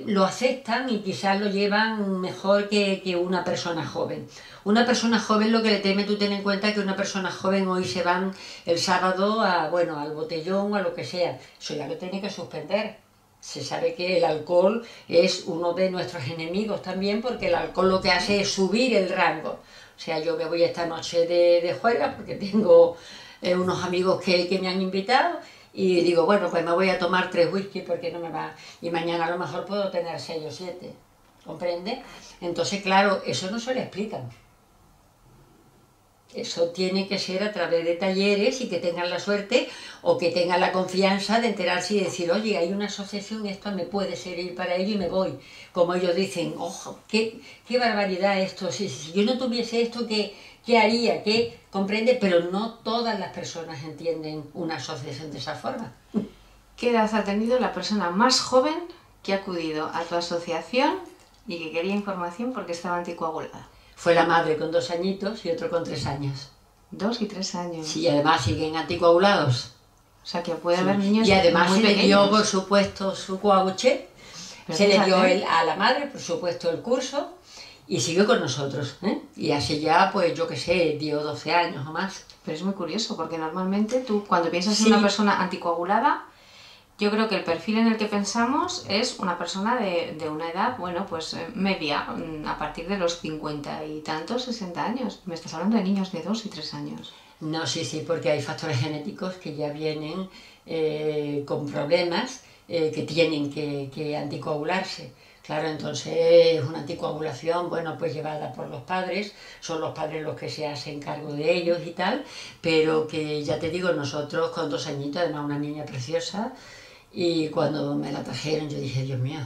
lo aceptan y quizás lo llevan mejor que una persona joven. Una persona joven, lo que le teme, tú ten en cuenta que una persona joven hoy se van el sábado bueno, al botellón o a lo que sea, eso ya lo tiene que suspender. Se sabe que el alcohol es uno de nuestros enemigos también, porque el alcohol lo que hace es subir el rango. O sea, yo me voy esta noche de juerga porque tengo unos amigos que me han invitado y digo, bueno, pues me voy a tomar 3 whisky porque no me va... Y mañana a lo mejor puedo tener 6 o 7, ¿comprende? Entonces, claro, eso no se le explica. Eso tiene que ser a través de talleres y que tengan la suerte o que tengan la confianza de enterarse y decir, oye, hay una asociación, esto me puede servir para ello y me voy. Como ellos dicen, ojo, qué barbaridad esto, si yo no tuviese esto, ¿qué haría? ¿Qué comprende? Pero no todas las personas entienden una asociación de esa forma. ¿Qué edad ha tenido la persona más joven que ha acudido a tu asociación y que quería información porque estaba anticoagulada? Fue la madre con 2 añitos y otro con 3 años. 2 y 3 años. Sí, y además siguen anticoagulados. O sea, que puede haber niños y además muy se le pequeños. dio, por supuesto, su coaguchet, se le dio a la madre, por supuesto, el curso, y siguió con nosotros, Y hace ya, pues yo qué sé, 10 o 12 años o más. Pero es muy curioso, porque normalmente tú, cuando piensas en una persona anticoagulada, yo creo que el perfil en el que pensamos es una persona de una edad, bueno, pues media, a partir de los 50 y tantos, 60 años. Me estás hablando de niños de 2 y 3 años. No, sí, porque hay factores genéticos que ya vienen con problemas que tienen que anticoagularse. Claro, entonces una anticoagulación, bueno, pues llevada por los padres, son los padres los que se hacen cargo de ellos y tal, pero que ya te digo, nosotros con 2 añitos, además una niña preciosa, y cuando me la trajeron yo dije, Dios mío.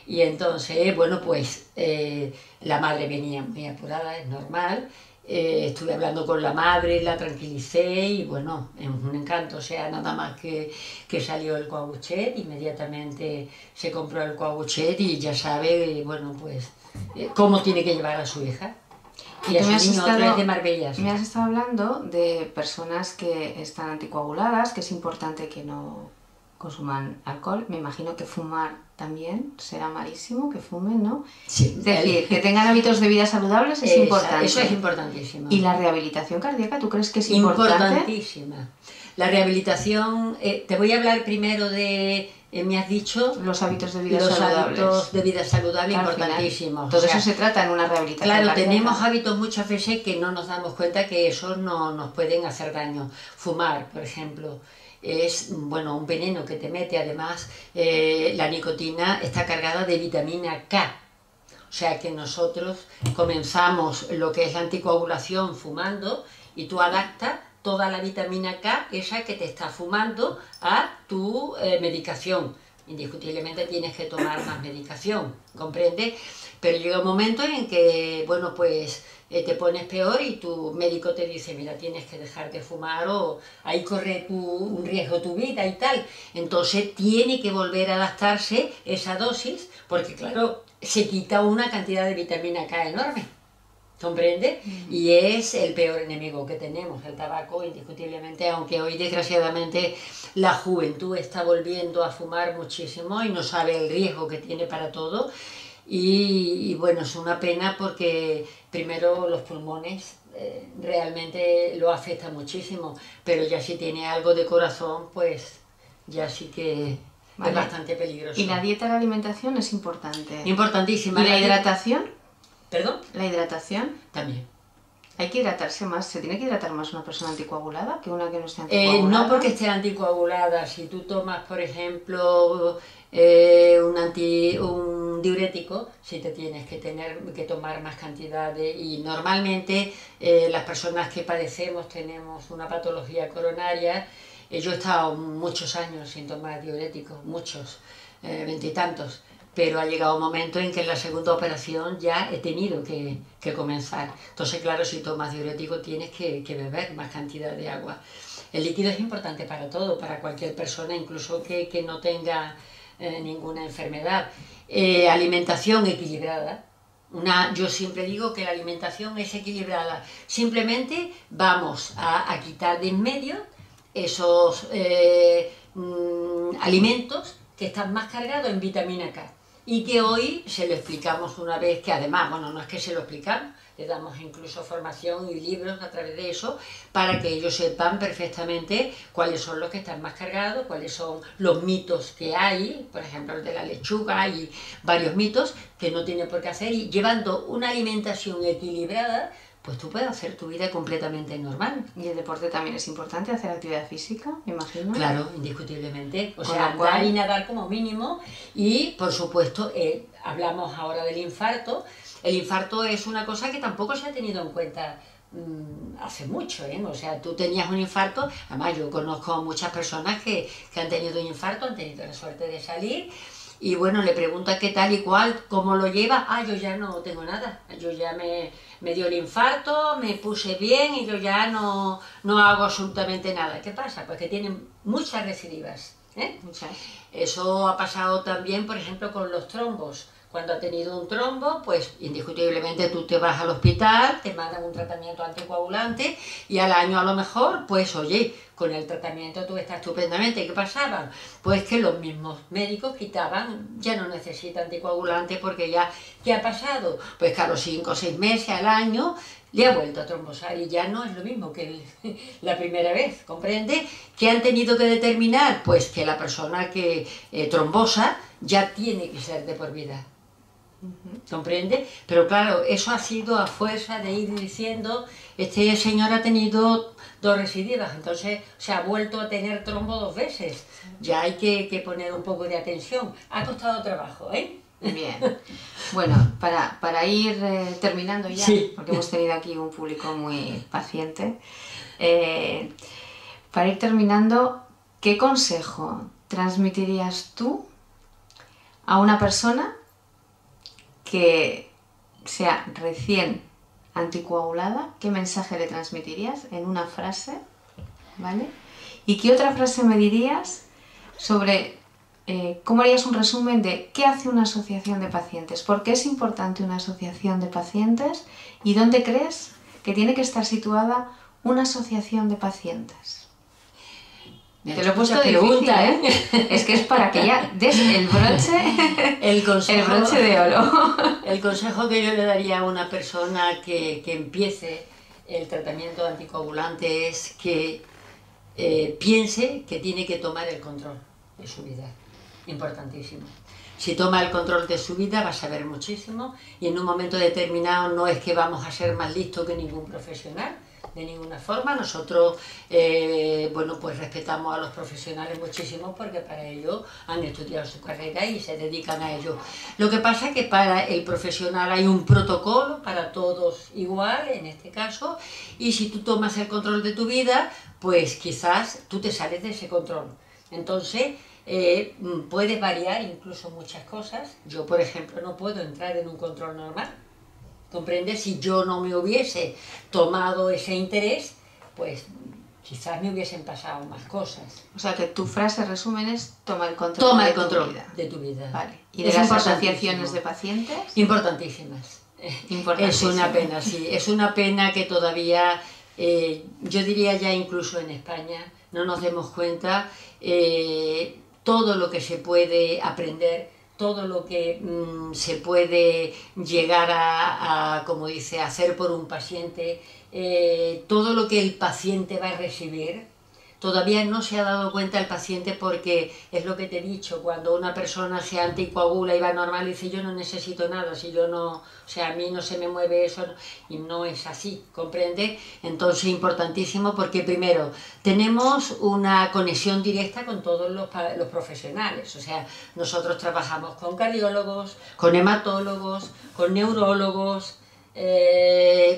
Y entonces, bueno, pues la madre venía muy apurada, es normal. Estuve hablando con la madre, la tranquilicé y bueno, es un encanto. O sea, nada más que salió el coaguchet, inmediatamente se compró el coaguchet y ya sabe, bueno, pues cómo tiene que llevar a su hija. Y a su niño, otro es de Marbella. Me has estado hablando de personas que están anticoaguladas, que es importante que no consuman alcohol. Me imagino que fumar también será malísimo, que fumen, ¿no? Sí. Es decir, que tengan hábitos de vida saludables es importante. Eso es importantísimo. ¿Y la rehabilitación cardíaca, tú crees que es importante? Importantísima. La rehabilitación, te voy a hablar primero de, me has dicho... Los hábitos de vida saludables. Los hábitos de vida saludable, importantísimos. Todo eso se trata en una rehabilitación cardíaca. Claro, tenemos hábitos muchas veces que no nos damos cuenta que esos no nos pueden hacer daño. Fumar, por ejemplo, es bueno, un veneno que te mete. Además, la nicotina está cargada de vitamina K. O sea que nosotros comenzamos lo que es la anticoagulación fumando y tú adaptas toda la vitamina K, esa que te está fumando, a tu medicación. Indiscutiblemente tienes que tomar más medicación, ¿comprendes? Pero llega un momento en que, bueno, pues te pones peor y tu médico te dice, mira, tienes que dejar de fumar o ahí corre un riesgo tu vida y tal. Entonces tiene que volver a adaptarse esa dosis, porque claro, se quita una cantidad de vitamina K enorme. ¿Comprende? Y es el peor enemigo que tenemos, el tabaco, indiscutiblemente, aunque hoy desgraciadamente la juventud está volviendo a fumar muchísimo y no sabe el riesgo que tiene para todo. Y bueno, es una pena porque primero los pulmones realmente lo afecta muchísimo, pero ya si tiene algo de corazón, pues ya sí que es bastante peligroso. ¿Y la dieta, la alimentación es importante? Importantísima. ¿Y la hidratación? ¿Perdón? ¿La hidratación? También. ¿Hay que hidratarse más? ¿Se tiene que hidratar más una persona anticoagulada que una que no esté anticoagulada? No porque esté anticoagulada. Si tú tomas, por ejemplo, un diurético, sí te tienes que tomar más cantidad y normalmente las personas que tenemos una patología coronaria. Yo he estado muchos años sin tomar diuréticos, muchos, 20 y tantos. Pero ha llegado un momento en que en la segunda operación ya he tenido que comenzar. Entonces, claro, si tomas diurético tienes que beber más cantidad de agua. El líquido es importante para todo, para cualquier persona, incluso que no tenga ninguna enfermedad. Alimentación equilibrada, Yo siempre digo que la alimentación es equilibrada. Simplemente vamos a quitar de en medio esos alimentos que están más cargados en vitamina K. Y que hoy se lo explicamos una vez, que además, bueno, no es que se lo explicamos, le damos incluso formación y libros a través de eso, para que ellos sepan perfectamente cuáles son los que están más cargados, cuáles son los mitos que hay, por ejemplo el de la lechuga, hay varios mitos que no tienen por qué hacer, y llevando una alimentación equilibrada, pues tú puedes hacer tu vida completamente normal. Y el deporte también es importante, hacer actividad física, me imagino. Claro, indiscutiblemente. O sea, andar y nadar como mínimo. Y, por supuesto, hablamos ahora del infarto. El infarto es una cosa que tampoco se ha tenido en cuenta hace mucho, ¿eh? O sea, tú tenías un infarto, además yo conozco a muchas personas que han tenido un infarto, han tenido la suerte de salir, y bueno, le pregunta qué tal y cuál, cómo lo lleva. Yo ya no tengo nada, yo ya me dio el infarto, me puse bien y yo ya no hago absolutamente nada. ¿Qué pasa? Pues que tienen muchas recidivas, ¿eh? Muchas. Eso ha pasado también, por ejemplo, con los trombos. Cuando ha tenido un trombo, pues indiscutiblemente tú te vas al hospital, te mandan un tratamiento anticoagulante y al año a lo mejor, pues oye, con el tratamiento tú estás estupendamente. ¿Qué pasaba? Pues que los mismos médicos quitaban, ya no necesita anticoagulante porque ya, ¿qué ha pasado? Pues que a los 5 o 6 meses, al año, le ha vuelto a trombosar y ya no es lo mismo que la primera vez, ¿comprende? ¿Qué han tenido que determinar? Pues que la persona que trombosa ya tiene que ser de por vida. ¿Comprende? Pero claro, eso ha sido a fuerza de ir diciendo, este señor ha tenido 2 recidivas, entonces se ha vuelto a tener trombo 2 veces. Ya hay que poner un poco de atención. Ha costado trabajo, ¿eh? Bien. Bueno, para ir terminando ya, sí, porque hemos tenido aquí un público muy paciente, para ir terminando, ¿qué consejo transmitirías tú a una persona que sea recién anticoagulada? ¿Qué mensaje le transmitirías en una frase? ¿Vale? ¿Y qué otra frase me dirías sobre cómo harías un resumen de qué hace una asociación de pacientes? ¿Por qué es importante una asociación de pacientes? ¿Y dónde crees que tiene que estar situada una asociación de pacientes? Te lo he puesto difícil, ¿eh? Es que es para que ya des el broche, el broche de oro. El consejo que yo le daría a una persona que empiece el tratamiento anticoagulante es que piense que tiene que tomar el control de su vida. Importantísimo. Si toma el control de su vida va a saber muchísimo y en un momento determinado no es que vamos a ser más listos que ningún profesional, de ninguna forma. Nosotros, bueno, pues respetamos a los profesionales muchísimo porque para ello han estudiado su carrera y se dedican a ello. Lo que pasa es que para el profesional hay un protocolo para todos igual, en este caso, y si tú tomas el control de tu vida, pues quizás tú te sales de ese control. Entonces, puedes variar incluso muchas cosas. Yo, por ejemplo, no puedo entrar en un control normal. ¿Comprendes? Si yo no me hubiese tomado ese interés, pues quizás me hubiesen pasado más cosas. O sea, que tu frase resumen es toma el control de tu vida. Vale. ¿Y de las asociaciones de pacientes? Importantísimas. Es una pena, sí. Es una pena que todavía, yo diría ya incluso en España, no nos demos cuenta todo lo que se puede aprender, todo lo que se puede llegar a, como dice, hacer por un paciente, todo lo que el paciente va a recibir. Todavía no se ha dado cuenta el paciente porque es lo que te he dicho, cuando una persona se anticoagula y va normal y dice yo no necesito nada, si yo no, o sea, a mí no se me mueve eso, y no es así, ¿comprende? Entonces importantísimo porque primero tenemos una conexión directa con todos los profesionales, o sea, nosotros trabajamos con cardiólogos, con hematólogos, con neurólogos,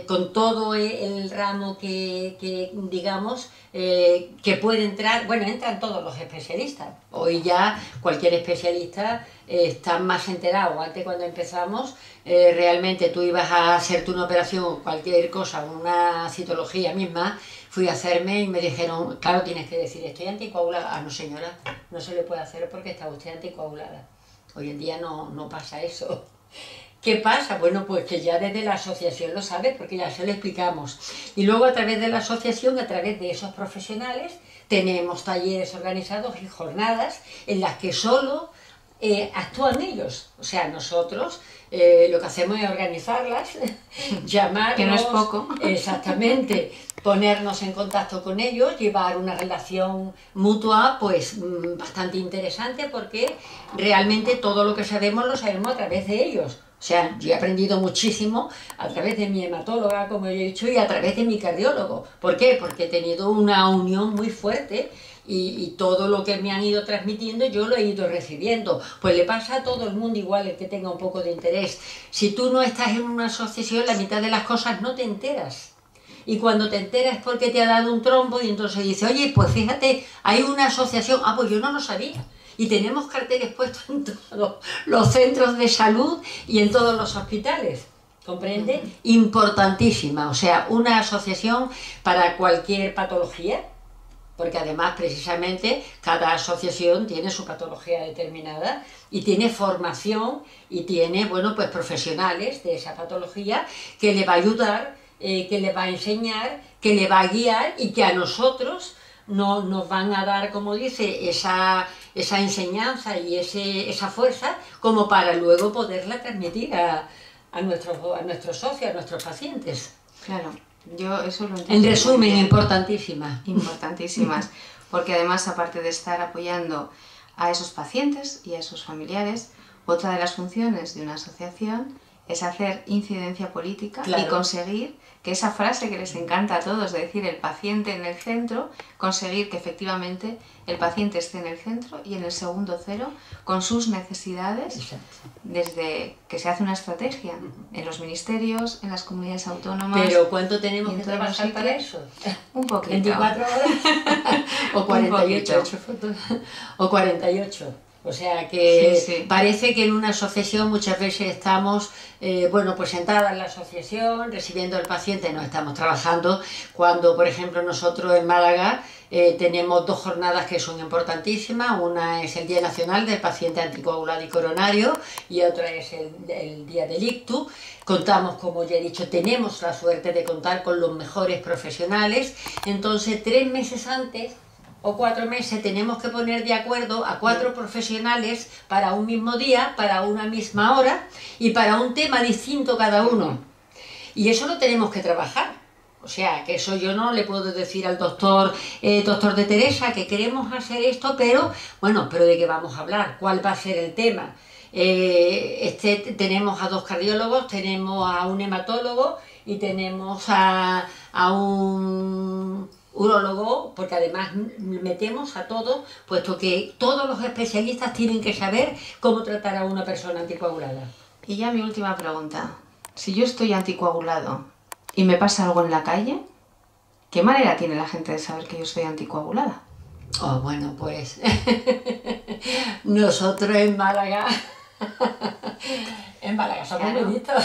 con todo el ramo que digamos que puede entrar, bueno, entran todos los especialistas. Hoy ya cualquier especialista está más enterado. Antes cuando empezamos, realmente tú ibas a hacerte una operación o cualquier cosa, una citología misma, fui a hacerme y me dijeron, claro, tienes que decir, estoy anticoagulada. No señora, no se le puede hacer porque está usted anticoagulada. Hoy en día no pasa eso. ¿Qué pasa? Bueno, pues que ya desde la asociación lo sabe, porque ya se lo explicamos. Y luego a través de la asociación, a través de esos profesionales, tenemos talleres organizados y jornadas en las que solo actúan ellos. O sea, nosotros lo que hacemos es organizarlas, llamarlos, que no es poco. Exactamente, ponernos en contacto con ellos, llevar una relación mutua pues bastante interesante, porque realmente todo lo que sabemos lo sabemos a través de ellos. O sea, yo he aprendido muchísimo a través de mi hematóloga, como yo he dicho, y a través de mi cardiólogo. ¿Por qué? Porque he tenido una unión muy fuerte y todo lo que me han ido transmitiendo yo lo he ido recibiendo. Pues le pasa a todo el mundo igual, el que tenga un poco de interés. Si tú no estás en una asociación, la mitad de las cosas no te enteras. Y cuando te enteras es porque te ha dado un trombo y entonces dices, oye, pues fíjate, hay una asociación, ah, pues yo no lo sabía. Y tenemos carteles puestos en todos los centros de salud y en todos los hospitales, ¿comprende? Importantísima, o sea, una asociación para cualquier patología, porque además precisamente cada asociación tiene su patología determinada y tiene formación y tiene, bueno, pues profesionales de esa patología que le va a ayudar, que le va a enseñar, que le va a guiar y que a nosotros nos van a dar, como dice, esa enseñanza y esa fuerza como para luego poderla transmitir a nuestros socios, a nuestros pacientes. Claro, yo eso lo entiendo. En resumen, importantísimas. Importantísimas, porque además, aparte de estar apoyando a esos pacientes y a esos familiares, otra de las funciones de una asociación es hacer incidencia política, claro, y conseguir que esa frase que les encanta a todos, de decir el paciente en el centro, conseguir que efectivamente el paciente esté en el centro y en el segundo cero con sus necesidades. Exacto. Desde que se hace una estrategia en los ministerios, en las comunidades autónomas. Pero ¿cuánto tenemos que trabajar para eso? Un poquito. 24 horas o 48. O 48. O sea que sí. Parece que en una asociación muchas veces estamos, bueno, pues sentadas en la asociación, recibiendo al paciente, no estamos trabajando, cuando por ejemplo nosotros en Málaga tenemos dos jornadas que son importantísimas. Una es el Día Nacional del Paciente Anticoagulado y Coronario y otra es el Día del Ictus. Contamos, como ya he dicho, tenemos la suerte de contar con los mejores profesionales, entonces 3 meses antes o 4 meses tenemos que poner de acuerdo a 4 profesionales para un mismo día, para una misma hora y para un tema distinto cada uno. Y eso lo tenemos que trabajar. O sea, que eso yo no le puedo decir al doctor de Teresa que queremos hacer esto, pero bueno, pero ¿de qué vamos a hablar? ¿Cuál va a ser el tema? Tenemos a 2 cardiólogos, tenemos a un hematólogo y tenemos a un urólogo, porque además metemos a todos, puesto que todos los especialistas tienen que saber cómo tratar a una persona anticoagulada. Y ya mi última pregunta, si yo estoy anticoagulado y me pasa algo en la calle, ¿qué manera tiene la gente de saber que yo estoy anticoagulada? Oh, bueno, pues nosotros en Málaga somos muy listos.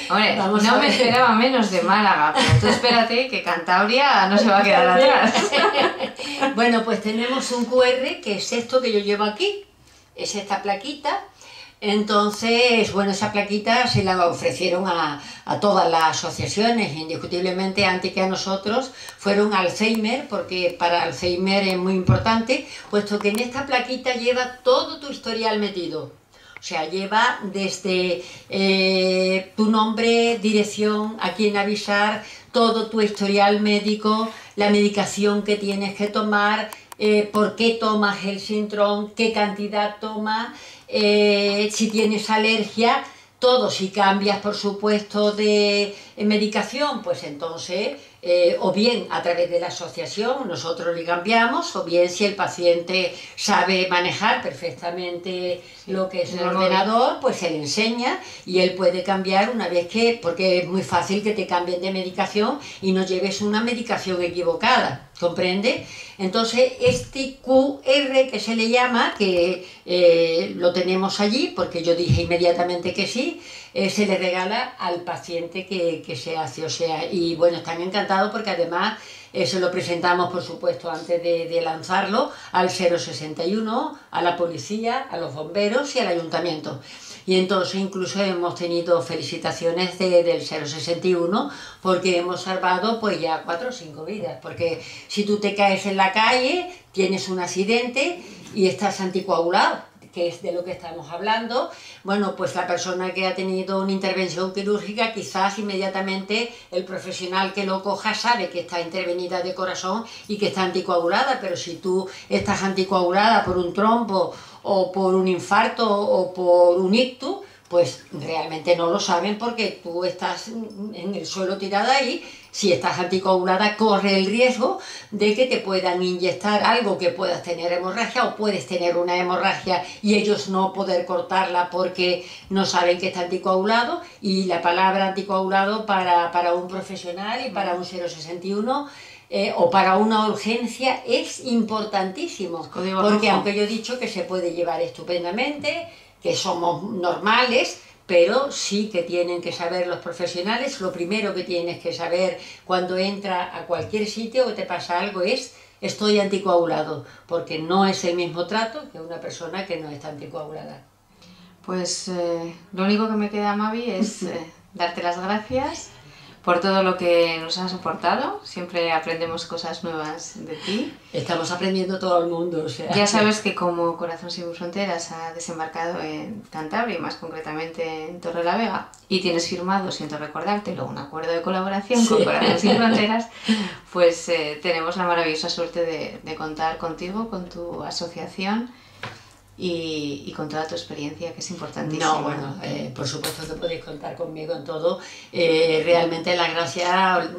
Hombre, no me esperaba menos de Málaga, pero tú espérate que Cantabria no se va a quedar atrás. Bueno, pues tenemos un QR que es esto que yo llevo aquí, es esta plaquita. Entonces, bueno, esa plaquita se la ofrecieron a todas las asociaciones, indiscutiblemente antes que a nosotros, fueron Alzheimer, porque para Alzheimer es muy importante, puesto que en esta plaquita lleva todo tu historial metido. O sea, lleva desde tu nombre, dirección, a quién avisar, todo tu historial médico, la medicación que tienes que tomar, por qué tomas el Sintrón, qué cantidad tomas, si tienes alergia, todo. Si cambias, por supuesto, de medicación, pues entonces, o bien a través de la asociación nosotros le cambiamos, o bien si el paciente sabe manejar perfectamente lo que es el ordenador, pues se le enseña y él puede cambiar una vez que, porque es muy fácil que te cambien de medicación y no lleves una medicación equivocada, ¿comprende? Entonces este QR que se le llama, que lo tenemos allí, porque yo dije inmediatamente que sí, se le regala al paciente que se hace, o sea, y bueno, están encantados porque además se lo presentamos, por supuesto, antes de lanzarlo al 061, a la policía, a los bomberos y al ayuntamiento. y entonces incluso hemos tenido felicitaciones del 061 porque hemos salvado pues ya 4 o 5 vidas, porque si tú te caes en la calle, tienes un accidente y estás anticoagulado, que es de lo que estamos hablando, bueno, pues la persona que ha tenido una intervención quirúrgica, quizás inmediatamente el profesional que lo coja sabe que está intervenida de corazón y que está anticoagulada, pero si tú estás anticoagulada por un trombo o por un infarto o por un ictus, pues realmente no lo saben porque tú estás en el suelo tirada ahí. Si estás anticoagulada, corre el riesgo de que te puedan inyectar algo que puedas tener hemorragia o puedes tener una hemorragia y ellos no poder cortarla porque no saben que está anticoagulado. Y la palabra anticoagulado para un profesional y para un 061 o para una urgencia es importantísimo. Porque aunque yo he dicho que se puede llevar estupendamente, que somos normales, pero sí que tienen que saber los profesionales, lo primero que tienes que saber cuando entra a cualquier sitio o te pasa algo es estoy anticoagulado, porque no es el mismo trato que una persona que no está anticoagulada. Pues lo único que me queda, Mavi, es darte las gracias por todo lo que nos has aportado. Siempre aprendemos cosas nuevas de ti. Estamos aprendiendo todo el mundo. O sea, ya sabes que como Corazón Sin Fronteras ha desembarcado en Cantabria, y más concretamente en Torrelavega, y tienes firmado, siento recordártelo, un acuerdo de colaboración con Corazón Sin Fronteras, pues tenemos la maravillosa suerte de contar contigo, con tu asociación, y con toda tu experiencia, que es importantísima. No, bueno, por supuesto que podéis contar conmigo en todo. Realmente la gracia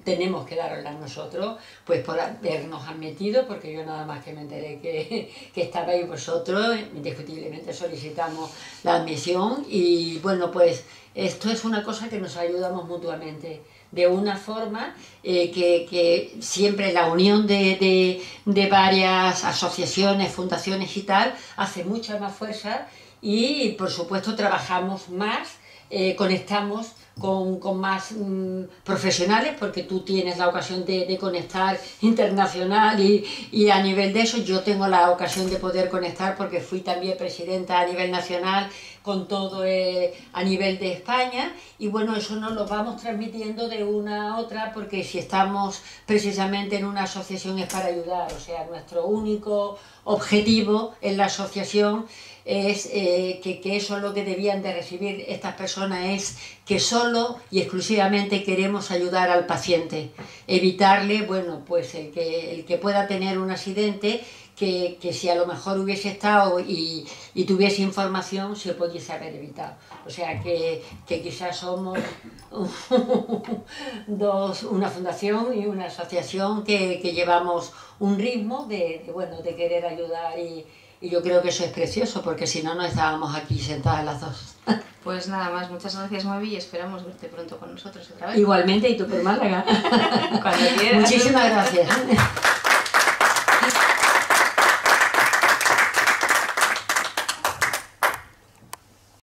tenemos que darosla nosotros, pues por habernos admitido, porque yo nada más que me enteré que estabais vosotros, indiscutiblemente solicitamos la admisión y bueno, pues esto es una cosa que nos ayudamos mutuamente. De una forma que siempre la unión de varias asociaciones, fundaciones y tal, hace mucha más fuerza y por supuesto trabajamos más, conectamos con más profesionales, porque tú tienes la ocasión de conectar internacional y a nivel de eso yo tengo la ocasión de poder conectar porque fui también presidenta a nivel nacional con todo a nivel de España y bueno, eso nos lo vamos transmitiendo de una a otra porque si estamos precisamente en una asociación es para ayudar, o sea, nuestro único objetivo en la asociación es que eso es lo que debían de recibir estas personas, es que solo y exclusivamente queremos ayudar al paciente, evitarle, bueno, pues el que pueda tener un accidente, que si a lo mejor hubiese estado y tuviese información se pudiese haber evitado. O sea que quizás somos una fundación y una asociación que llevamos un ritmo de querer ayudar y yo creo que eso es precioso, porque si no, no estábamos aquí sentadas las dos. Pues nada más, muchas gracias, Mavi, y esperamos verte pronto con nosotros otra vez. Igualmente, y tú por Málaga. Cuando quieras. Muchísimas gracias.